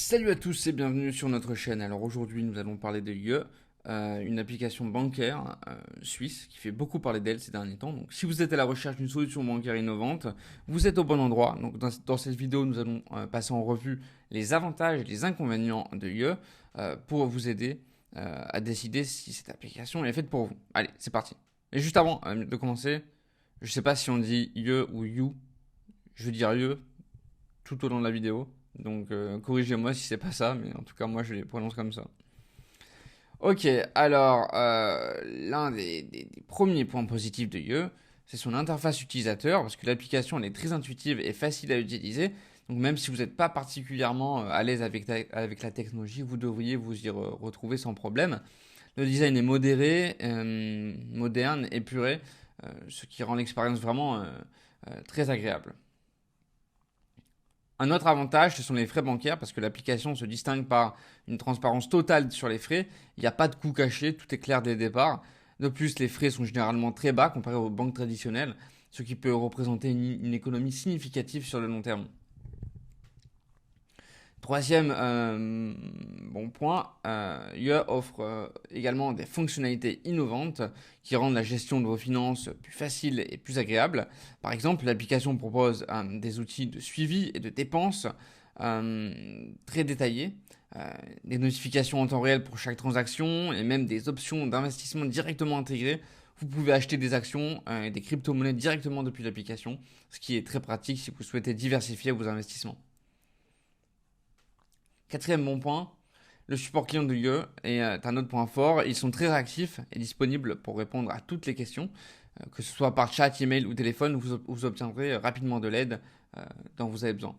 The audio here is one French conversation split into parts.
Salut à tous et bienvenue sur notre chaîne. Alors aujourd'hui nous allons parler de YE, une application bancaire suisse qui fait beaucoup parler d'elle ces derniers temps. Donc si vous êtes à la recherche d'une solution bancaire innovante, vous êtes au bon endroit. Donc dans cette vidéo nous allons passer en revue les avantages et les inconvénients de YE pour vous aider à décider si cette application est faite pour vous. Allez, c'est parti. Et juste avant de commencer, je ne sais pas si on dit YE ou You, je veux dire YE tout au long de la vidéo. Donc corrigez-moi si c'est pas ça, mais en tout cas moi je les prononce comme ça. Ok, alors l'un des premiers points positifs de YE, c'est son interface utilisateur, parce que l'application elle est très intuitive et facile à utiliser. Donc même si vous n'êtes pas particulièrement à l'aise avec la technologie, vous devriez vous y retrouver sans problème. Le design est modéré, moderne, épuré, ce qui rend l'expérience vraiment très agréable. Un autre avantage, ce sont les frais bancaires, parce que l'application se distingue par une transparence totale sur les frais. Il n'y a pas de coût caché, tout est clair dès le départ. De plus, les frais sont généralement très bas comparés aux banques traditionnelles, ce qui peut représenter une économie significative sur le long terme. Troisième bon point, YE offre également des fonctionnalités innovantes qui rendent la gestion de vos finances plus facile et plus agréable. Par exemple, l'application propose des outils de suivi et de dépenses très détaillés, des notifications en temps réel pour chaque transaction et même des options d'investissement directement intégrées. Vous pouvez acheter des actions et des crypto-monnaies directement depuis l'application, ce qui est très pratique si vous souhaitez diversifier vos investissements. Quatrième bon point, le support client de YE est un autre point fort. Ils sont très réactifs et disponibles pour répondre à toutes les questions, que ce soit par chat, email ou téléphone, vous obtiendrez rapidement de l'aide dont vous avez besoin.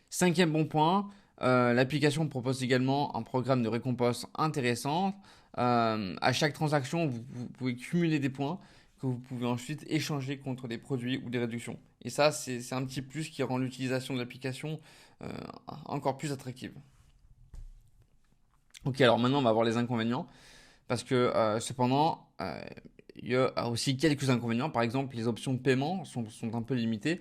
Cinquième bon point, l'application propose également un programme de récompense intéressant. À chaque transaction, vous pouvez cumuler des points que vous pouvez ensuite échanger contre des produits ou des réductions. Et ça, c'est un petit plus qui rend l'utilisation de l'application encore plus attractive. Ok, alors maintenant on va voir les inconvénients, parce que cependant, il y a aussi quelques inconvénients. Par exemple, les options de paiement sont un peu limitées.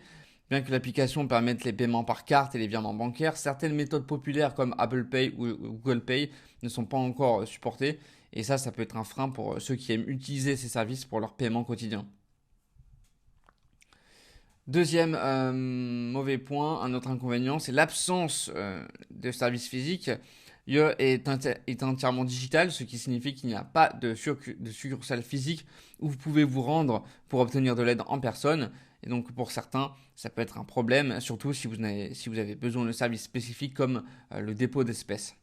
Bien que l'application permette les paiements par carte et les virements bancaires, certaines méthodes populaires comme Apple Pay ou Google Pay ne sont pas encore supportées. Et ça peut être un frein pour ceux qui aiment utiliser ces services pour leur paiement quotidien. Deuxième mauvais point, un autre inconvénient, c'est l'absence de service physique. YE est entièrement digital, ce qui signifie qu'il n'y a pas de succursale physique où vous pouvez vous rendre pour obtenir de l'aide en personne. Et donc pour certains, ça peut être un problème, surtout si vous avez besoin de services spécifiques comme le dépôt d'espèces.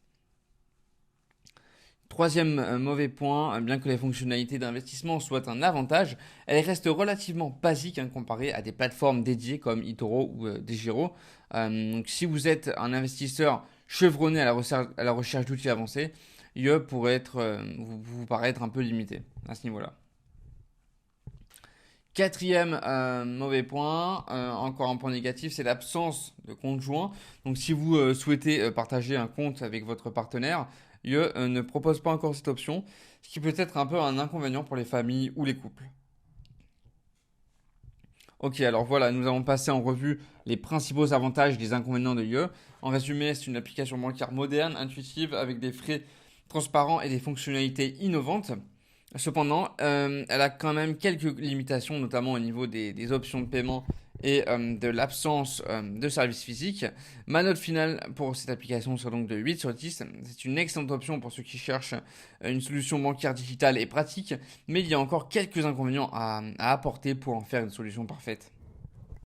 Troisième mauvais point, bien que les fonctionnalités d'investissement soient un avantage, elles restent relativement basiques comparées à des plateformes dédiées comme eToro ou DeGiro. Donc si vous êtes un investisseur chevronné à la recherche d'outils avancés, YE pourrait vous paraître un peu limité à ce niveau-là. Quatrième mauvais point, encore un point négatif, c'est l'absence de compte joint. Donc si vous souhaitez partager un compte avec votre partenaire, YE ne propose pas encore cette option, ce qui peut être un peu un inconvénient pour les familles ou les couples. Ok, alors voilà, nous avons passé en revue les principaux avantages et les inconvénients de YE. En résumé, c'est une application bancaire moderne, intuitive, avec des frais transparents et des fonctionnalités innovantes. Cependant, elle a quand même quelques limitations, notamment au niveau des options de paiement et de l'absence de service physique. Ma note finale pour cette application sera donc de 8 sur 10. C'est une excellente option pour ceux qui cherchent une solution bancaire digitale et pratique, mais il y a encore quelques inconvénients à apporter pour en faire une solution parfaite.